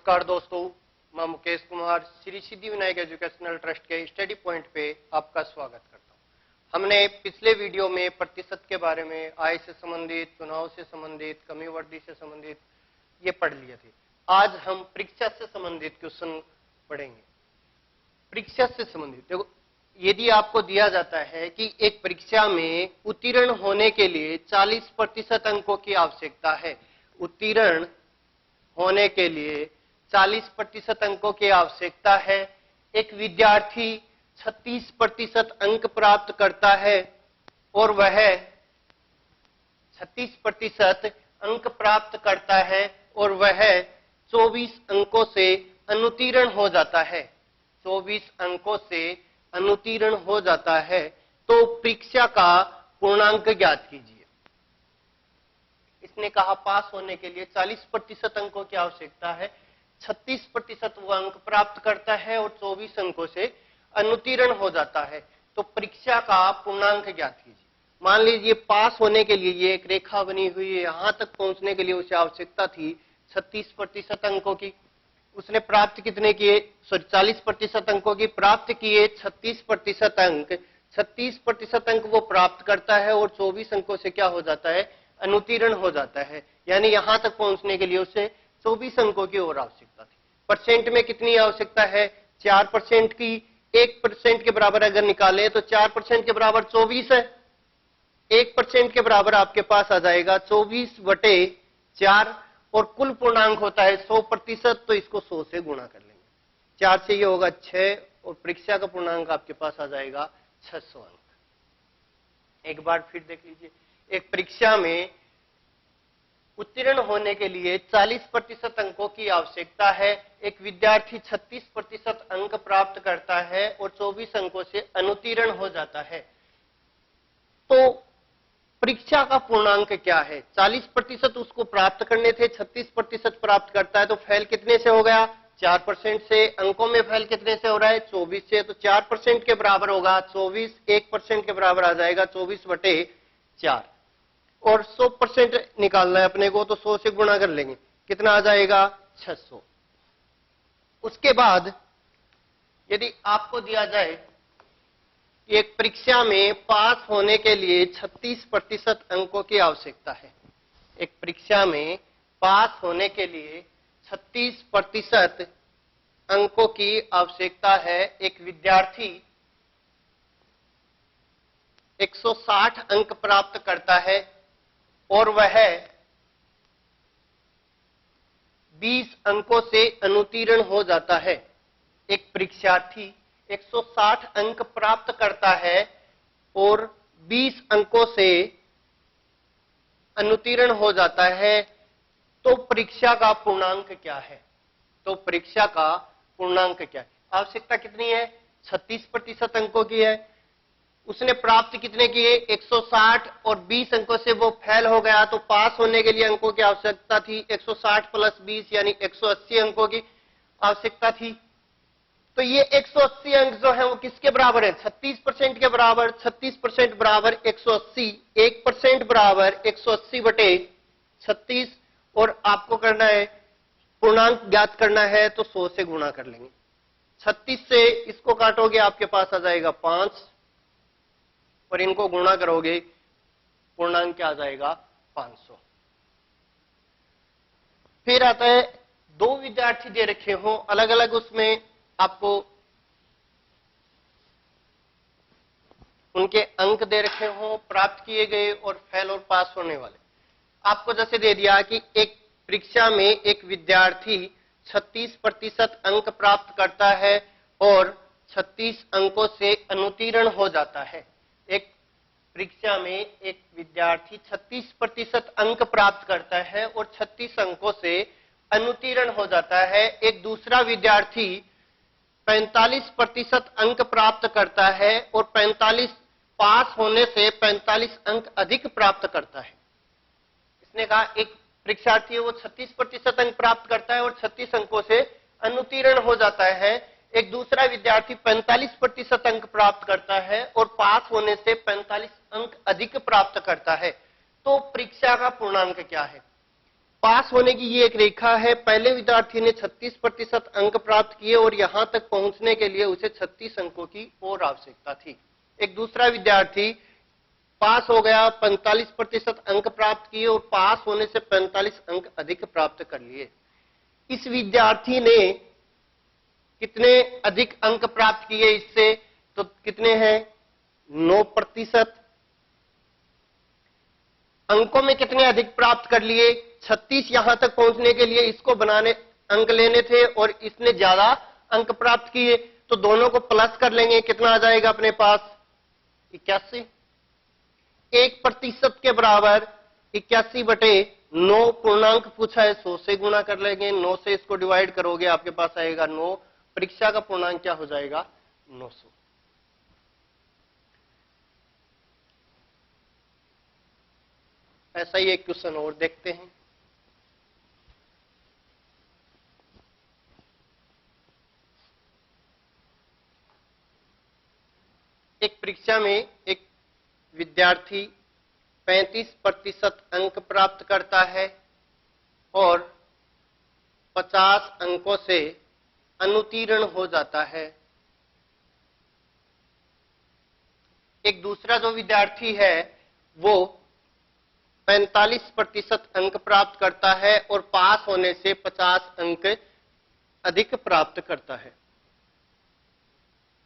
नमस्कार दोस्तों, मैं मुकेश कुमार श्री सिद्धि विनायक एजुकेशनल ट्रस्ट के स्टडी पॉइंट पे आपका स्वागत करता हूं। हमने पिछले वीडियो में प्रतिशत के बारे में, आय से संबंधित, चुनाव से संबंधित, कमी वृद्धि से संबंधित ये पढ़ लिए थे। आज हम परीक्षा से संबंधित क्वेश्चन पढ़ेंगे। परीक्षा से संबंधित देखो, यदि आपको दिया जाता है कि एक परीक्षा में उत्तीर्ण होने के लिए 40% अंकों की आवश्यकता है, उत्तीर्ण होने के लिए 40% अंकों की आवश्यकता है, एक विद्यार्थी 36% अंक प्राप्त करता है और वह 36% अंक प्राप्त करता है और वह 24 अंकों से अनुत्तीर्ण हो जाता है, 24 अंकों से अनुत्तीर्ण हो जाता है, तो परीक्षा का पूर्णांक ज्ञात कीजिए। इसने कहा पास होने के लिए 40% अंकों की आवश्यकता है, 36% वो अंक प्राप्त करता है और 24 अंकों से अनुत्तीर्ण हो जाता है, तो परीक्षा का पूर्णांक ज्ञात कीजिए। मान लीजिए पास होने के लिए ये एक रेखा बनी हुई है, यहां तक पहुंचने के लिए उसे आवश्यकता थी 36% अंकों की। उसने प्राप्त कितने किए? 40% अंकों की प्राप्त किए, 36% अंक, 36% अंक वो प्राप्त करता है और 24 अंकों से क्या हो जाता है? अनुत्तीर्ण हो जाता है। यानी यहां तक पहुंचने के लिए उसे 24 अंकों की और आवश्यकता थी। परसेंट में कितनी आवश्यकता है? 4% की। 1% के बराबर अगर निकाले तो 4% के बराबर 24 है। 1% के बराबर आपके पास आ जाएगा 24/4 और कुल पूर्णांक होता है 100%, तो इसको 100 से गुणा कर लेंगे। 4 से ये होगा 6 और परीक्षा का पूर्णांक आपके पास आ जाएगा 600 अंक। एक बार फिर देख लीजिए, एक परीक्षा में उत्तीर्ण होने के लिए 40% अंकों की आवश्यकता है, एक विद्यार्थी 36% अंक प्राप्त करता है और 24 अंकों से अनुत्तीर्ण हो जाता है, तो परीक्षा का पूर्णांक क्या है? 40% उसको प्राप्त करने थे, 36% प्राप्त करता है, तो फेल कितने से हो गया? 4% से। अंकों में फेल कितने से हो रहा है? 24 से। तो 4% के बराबर होगा 24, 1% के बराबर आ जाएगा 24/4 और 100% निकालना है अपने को, तो 100 से गुणा कर लेंगे, कितना आ जाएगा? 600। उसके बाद यदि आपको दिया जाए कि एक परीक्षा में पास होने के लिए 36% अंकों की आवश्यकता है, एक परीक्षा में पास होने के लिए 36% अंकों की आवश्यकता है, एक विद्यार्थी 160 अंक प्राप्त करता है और वह 20 अंकों से अनुत्तीर्ण हो जाता है। एक परीक्षार्थी 160 अंक प्राप्त करता है और 20 अंकों से अनुत्तीर्ण हो जाता है, तो परीक्षा का पूर्णांक क्या है? तो परीक्षा का पूर्णांक क्या है? आवश्यकता कितनी है? 36% अंकों की है। उसने प्राप्त कितने किए? 160 और 20 अंकों से वो फेल हो गया, तो पास होने के लिए अंकों की आवश्यकता थी 160 + 20 यानी 180 अंकों की आवश्यकता थी। तो ये 180 अंक जो है वो किसके बराबर है? 36% के बराबर। 36% बराबर 180, 1% बराबर 180/36 और आपको करना है पूर्णांक ज्ञात करना है, तो 100 से गुणा कर लेंगे। 36 से इसको काटोगे आपके पास आ जाएगा 5 और इनको गुणा करोगे, पूर्णांक क्या आ जाएगा? 500। फिर आता है दो विद्यार्थी दे रखे हो अलग अलग, उसमें आपको उनके अंक दे रखे हो, प्राप्त किए गए और फेल और पास होने वाले। आपको जैसे दे दिया कि एक परीक्षा में एक विद्यार्थी 36% अंक प्राप्त करता है और 36 अंकों से अनुत्तीर्ण हो जाता है। एक परीक्षा में एक विद्यार्थी 36% अंक प्राप्त करता है और 36 अंकों से अनुत्तीर्ण हो जाता है। एक दूसरा विद्यार्थी 45% अंक प्राप्त करता है और 45 पास होने से 45 अंक अधिक प्राप्त करता है। इसने कहा एक परीक्षार्थी है वो 36% अंक प्राप्त करता है और 36 अंकों से अनुत्तीर्ण हो जाता है। एक दूसरा विद्यार्थी 45% अंक प्राप्त करता है और पास होने से 45 अंक अधिक प्राप्त करता है, तो परीक्षा का पूर्णांक क्या है? पास होने की ये एक रेखा है। पहले विद्यार्थी ने 36% अंक प्राप्त किए और यहां तक पहुंचने के लिए उसे 36 अंकों की और आवश्यकता थी। एक दूसरा विद्यार्थी पास हो गया, 45% अंक प्राप्त किए और पास होने से 45 अंक अधिक प्राप्त कर लिए। इस विद्यार्थी ने कितने अधिक अंक प्राप्त किए इससे? तो कितने हैं? 9%। अंकों में कितने अधिक प्राप्त कर लिए? 36 यहां तक पहुंचने के लिए इसको बनाने अंक लेने थे और इसने ज्यादा अंक प्राप्त किए, तो दोनों को प्लस कर लेंगे। कितना आ जाएगा अपने पास? 81। 1% के बराबर 81/9 पूर्णांक पूछा है, 100 से गुणा कर लेंगे। 9 से इसको डिवाइड करोगे, आपके पास आएगा 9। परीक्षा का पूर्णांक क्या हो जाएगा? 900। ऐसा ही एक क्वेश्चन और देखते हैं। एक परीक्षा में एक विद्यार्थी 35% अंक प्राप्त करता है और 50 अंकों से अनुत्तीर्ण हो जाता है। एक दूसरा जो विद्यार्थी है वो 45% अंक प्राप्त करता है और पास होने से 50 अंक अधिक प्राप्त करता है।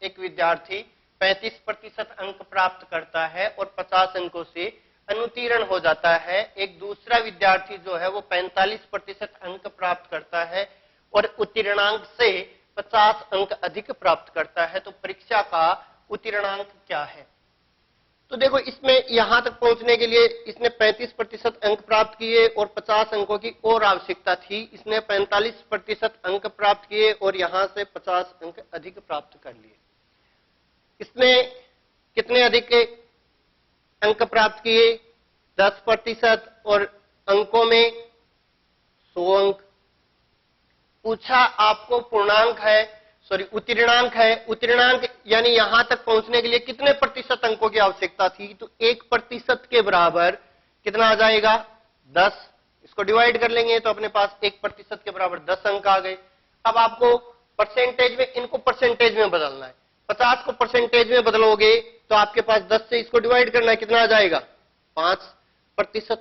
एक विद्यार्थी 35% अंक प्राप्त करता है और 50 अंकों से अनुत्तीर्ण हो जाता है। एक दूसरा विद्यार्थी जो है वो 45% अंक प्राप्त करता है और उत्तीर्णांक से 50 अंक अधिक प्राप्त करता है। तो परीक्षा का उत्तीर्णांक क्या है? तो देखो, इसमें यहां तक पहुंचने के लिए इसने 35% अंक प्राप्त किए और 50 अंकों की और आवश्यकता थी। इसने 45% अंक प्राप्त किए और यहां से 50 अंक अधिक प्राप्त कर लिए। इसने कितने अधिक अंक प्राप्त किए? 10% और अंकों में 100 अंक। पूछा आपको पूर्णांक है, सॉरी उत्तीर्णांक है। उत्तीर्णांक यानी यहां तक पहुंचने के लिए कितने प्रतिशत अंकों की आवश्यकता थी? तो 1% के बराबर कितना आ जाएगा? 10। इसको डिवाइड कर लेंगे तो अपने पास 1% के बराबर 10 अंक आ गए। अब आपको परसेंटेज में, इनको परसेंटेज में बदलना है। 50 को परसेंटेज में बदलोगे तो आपके पास 10 से इसको डिवाइड करना है, कितना आ जाएगा? 5%।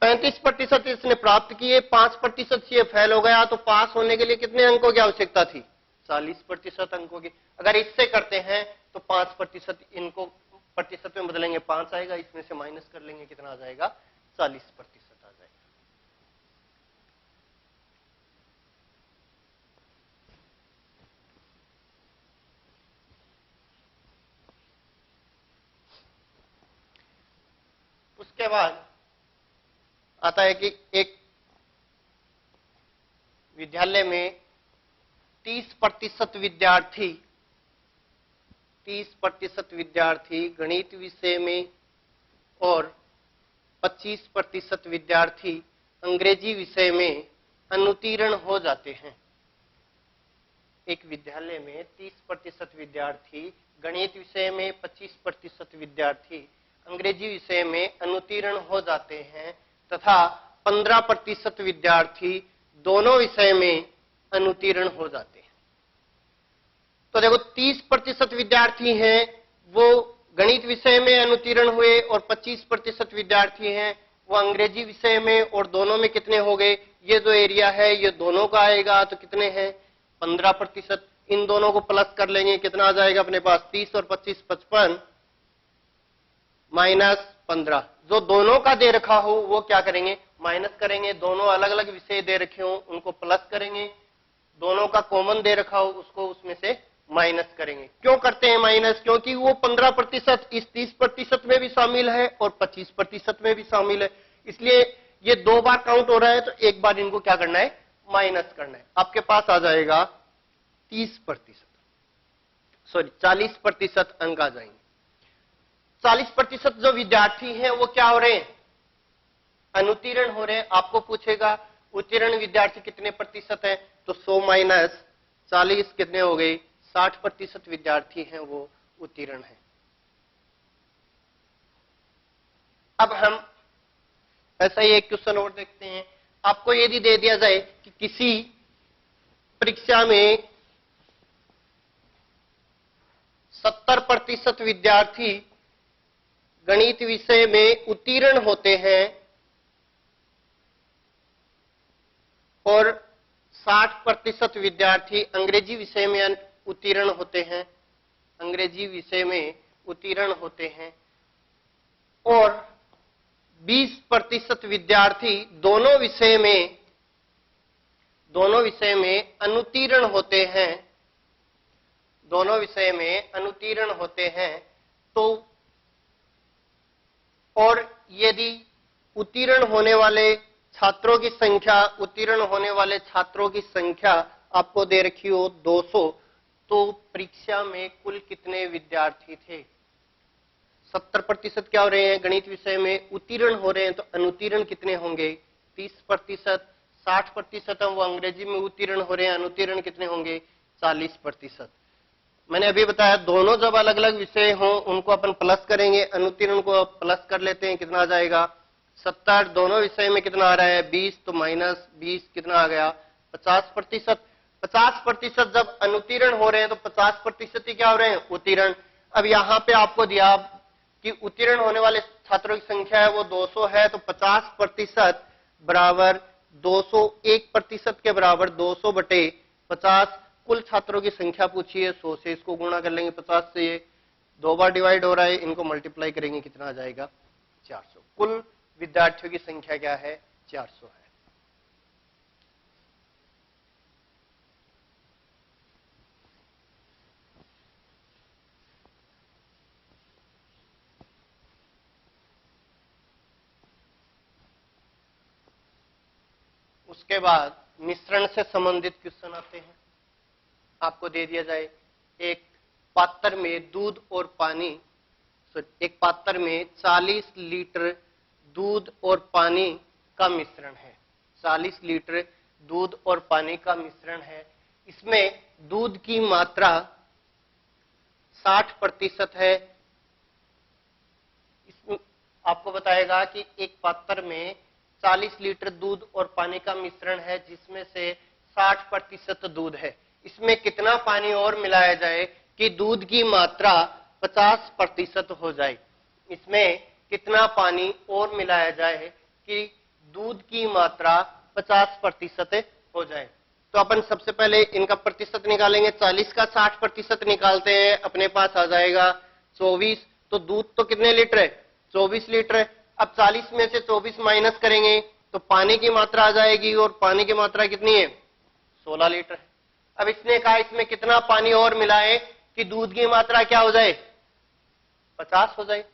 35% इसने प्राप्त किए, 5% से फेल हो गया, तो पास होने के लिए कितने अंकों की आवश्यकता थी? 40% अंकों की। अगर इससे करते हैं तो 5% इनको प्रतिशत में बदलेंगे, 5 आएगा, इसमें से माइनस कर लेंगे, कितना आ जाएगा? 40% आ जाएगा। उसके बाद आता है कि एक विद्यालय में 30% विद्यार्थी गणित विषय में और 25% विद्यार्थी अंग्रेजी विषय में अनुत्तीर्ण हो जाते हैं। एक विद्यालय में 30% विद्यार्थी गणित विषय में, 25% विद्यार्थी अंग्रेजी विषय में अनुत्तीर्ण हो जाते हैं तथा 15% विद्यार्थी दोनों विषय में अनुत्तीर्ण हो जाते हैं। तो देखो, 30% विद्यार्थी हैं वो गणित विषय में अनुत्तीर्ण हुए और 25% विद्यार्थी हैं वो अंग्रेजी विषय में, और दोनों में कितने हो गए? ये जो एरिया है ये दोनों का आएगा, तो कितने हैं? 15%। इन दोनों को प्लस कर लेंगे, कितना आ जाएगा अपने पास? 30 और 25 55 माइनस 15। जो दोनों का दे रखा हो वो क्या करेंगे? माइनस करेंगे। दोनों अलग अलग विषय दे रखे हो उनको प्लस करेंगे। दोनों का कॉमन दे रखा हो उसको उसमें से माइनस करेंगे। क्यों करते हैं माइनस? क्योंकि वो 15% इस 30% में भी शामिल है और 25% में भी शामिल है, इसलिए ये 2 बार काउंट हो रहा है, तो एक बार इनको क्या करना है? माइनस करना है। आपके पास आ जाएगा 30%, सॉरी 40% अंक आ जाएंगे। 40% जो विद्यार्थी हैं वो क्या हो रहे हैं? अनुत्तीर्ण हो रहे हैं। आपको पूछेगा उत्तीर्ण विद्यार्थी कितने प्रतिशत है? तो 100 माइनस 40 कितने हो गए? 60% विद्यार्थी हैं वो उत्तीर्ण हैं। अब हम ऐसा ही एक क्वेश्चन और देखते हैं। आपको यदि दे दिया जाए कि किसी परीक्षा में 70% विद्यार्थी गणित विषय में उत्तीर्ण होते हैं और 60% विद्यार्थी अंग्रेजी विषय में उत्तीर्ण होते हैं, अंग्रेजी विषय में उत्तीर्ण होते हैं, और 20% विद्यार्थी दोनों विषय में अनुत्तीर्ण होते हैं, दोनों विषय में अनुत्तीर्ण होते हैं, तो और यदि उत्तीर्ण होने वाले छात्रों की संख्या आपको दे रखी हो 200, तो परीक्षा में कुल कितने विद्यार्थी थे? 70% क्या हो रहे हैं? गणित विषय में उत्तीर्ण हो रहे हैं, तो अनुत्तीर्ण कितने होंगे? 30%। 60% वो अंग्रेजी में उत्तीर्ण हो रहे हैं, अनुत्तीर्ण कितने होंगे? 40%। मैंने अभी बताया दोनों जब अलग अलग विषय हों उनको अपन प्लस करेंगे, अनुत्तीर्ण को प्लस कर लेते हैं, कितना आ जाएगा? 70। दोनों विषय में कितना आ रहा है? 20, तो माइनस 20 कितना आ गया? 50%। 50% जब अनुत्तीर्ण हो रहे हैं तो 50% ही क्या हो रहे हैं? उत्तीर्ण। अब यहां पे आपको दिया कि उत्तीर्ण होने वाले छात्रों की संख्या है वो 200 है, तो 50% बराबर 200, 1% के बराबर 200 बटे 50। कुल छात्रों की संख्या पूछी है 100 से, इसको गुणा कर लेंगे 50 से, ये 2 बार डिवाइड हो रहा है, इनको मल्टीप्लाई करेंगे, कितना आ जाएगा? 400। कुल विद्यार्थियों की संख्या क्या है? 400 है। उसके बाद मिश्रण से संबंधित क्वेश्चन आते हैं। आपको दे दिया जाए एक पात्र में दूध और पानी, एक पात्र में 40 लीटर दूध और पानी का मिश्रण है। 40 लीटर दूध और पानी का मिश्रण है। इसमें दूध की मात्रा 60% है। आपको बताएगा कि एक पात्र में 40 लीटर दूध और पानी का मिश्रण है जिसमें से 60% दूध है। इसमें कितना पानी और मिलाया जाए कि दूध की मात्रा 50% हो जाए? इसमें कितना पानी और मिलाया जाए कि दूध की मात्रा 50% हो जाए? तो अपन सबसे पहले इनका प्रतिशत निकालेंगे। 40 का 60% निकालते हैं, अपने पास आ जाएगा 24। तो दूध तो कितने लीटर है? 24 लीटर है। अब 40 में से 24 माइनस करेंगे तो पानी की मात्रा आ जाएगी, और पानी की मात्रा कितनी है? 16 लीटर है। अब इसने कहा इसमें कितना पानी और मिलाए कि दूध की मात्रा क्या हो जाए? 50 हो जाए।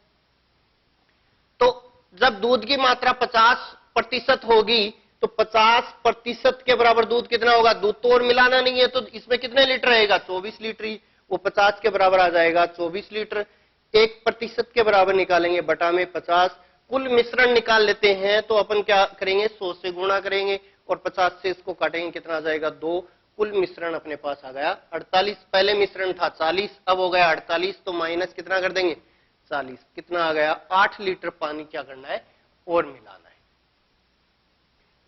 तो जब दूध की मात्रा 50% होगी तो 50% के बराबर दूध कितना होगा? दूध तो और मिलाना नहीं है, तो इसमें कितने लीटर रहेगा? 24 लीटर ही। वो 50 के बराबर आ जाएगा 24 लीटर। 1% के बराबर निकालेंगे बटा में 50। कुल मिश्रण निकाल लेते हैं तो अपन क्या करेंगे? 100 से गुणा करेंगे और 50 से इसको काटेंगे, कितना आ जाएगा? 2। कुल मिश्रण अपने पास आ गया 48। पहले मिश्रण था 40, अब हो गया 48, तो माइनस कितना कर देंगे? 40। कितना आ गया? 8 लीटर पानी क्या करना है? और मिलाना है।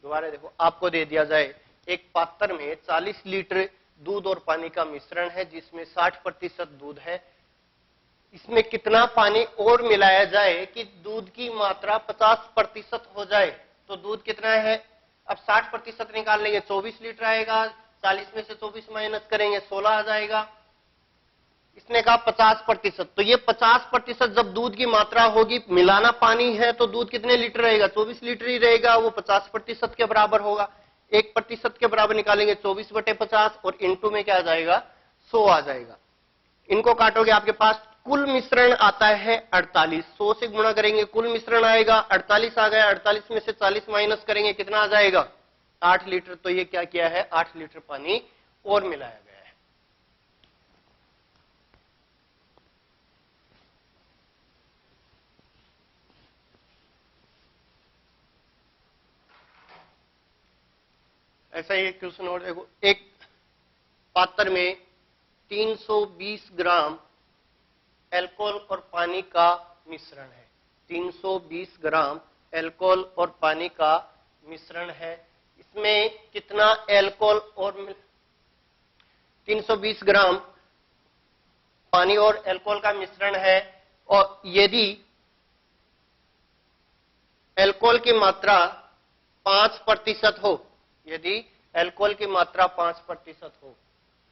दोबारा देखो, आपको दे दिया जाए एक पात्र में 40 लीटर दूध और पानी का मिश्रण है जिसमें 60% दूध है। इसमें कितना पानी और मिलाया जाए कि दूध की मात्रा 50% हो जाए? तो दूध कितना है? अब 60% निकाल लेंगे, 24 लीटर आएगा। 40 में से 24 माइनस करेंगे, 16 आ जाएगा। इसने कहा 50%, तो ये 50% जब दूध की मात्रा होगी, मिलाना पानी है, तो दूध कितने लीटर रहेगा? 24 लीटर ही रहेगा। वो 50% के बराबर होगा। 1% के बराबर निकालेंगे 24 बटे 50, और इंटू में क्या आ जाएगा? 100 आ जाएगा। इनको काटोगे आपके पास कुल मिश्रण आता है 48। 100 से गुणा करेंगे, कुल मिश्रण आएगा 48 आ गया। 48 में से 40 माइनस करेंगे, कितना आ जाएगा? 8 लीटर। तो ये क्या किया है? 8 लीटर पानी और मिलाया गया है। ऐसा ही एक क्वेश्चन और देखो। एक पात्र में 320 ग्राम अल्कोहल और पानी का मिश्रण है। 320 ग्राम अल्कोहल और पानी का मिश्रण है। इसमें कितना एल्कोहल और 320 ग्राम पानी और एल्कोहल का मिश्रण है, और यदि एल्कोहल की मात्रा 5% हो, यदि एल्कोहल की मात्रा 5% हो,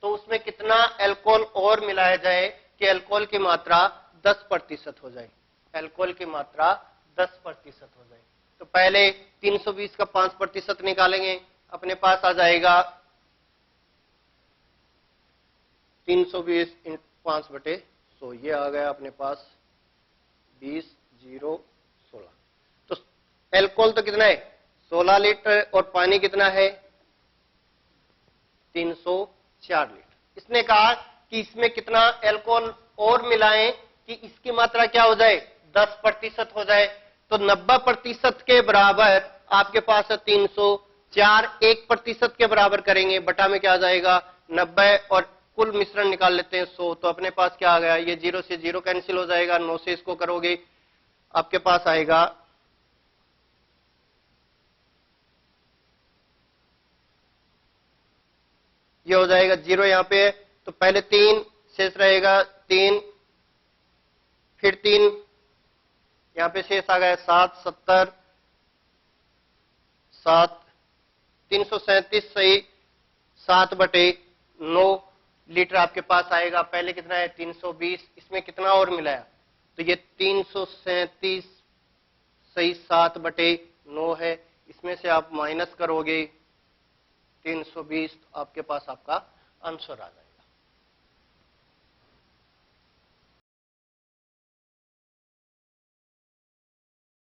तो उसमें कितना एल्कोहल और मिलाया जाए कि एल्कोहल की मात्रा 10% हो जाए, एल्कोहल की मात्रा 10% हो जाए। तो पहले 320 का 5% निकालेंगे, अपने पास आ जाएगा 320 × 5/100, ये आ गया अपने पास 20/16। तो एल्कोहल तो कितना है 16 लीटर और पानी कितना है 304 लीटर। इसने कहा कि इसमें कितना एल्कोहल और मिलाएं कि इसकी मात्रा क्या हो जाए 10% हो जाए। तो 90% के बराबर आपके पास है 304, 1% के बराबर करेंगे, बटा में क्या आ जाएगा 90, और कुल मिश्रण निकाल लेते हैं 100। तो अपने पास क्या आ गया, ये 0 से 0 कैंसिल हो जाएगा, 9 से इसको करोगे आपके पास आएगा 0 हो जाएगा, 0 यहां पे, तो पहले 3 शेष रहेगा 3, फिर 3 यहां पे शेष आ गया 7, 70, 7, 337 सही 7/9 लीटर आपके पास आएगा। पहले कितना है 320, इसमें कितना और मिलाया, तो ये 337 सही 7/9 है, इसमें से आप माइनस करोगे 320, आपके पास आपका आंसर आ जाएगा।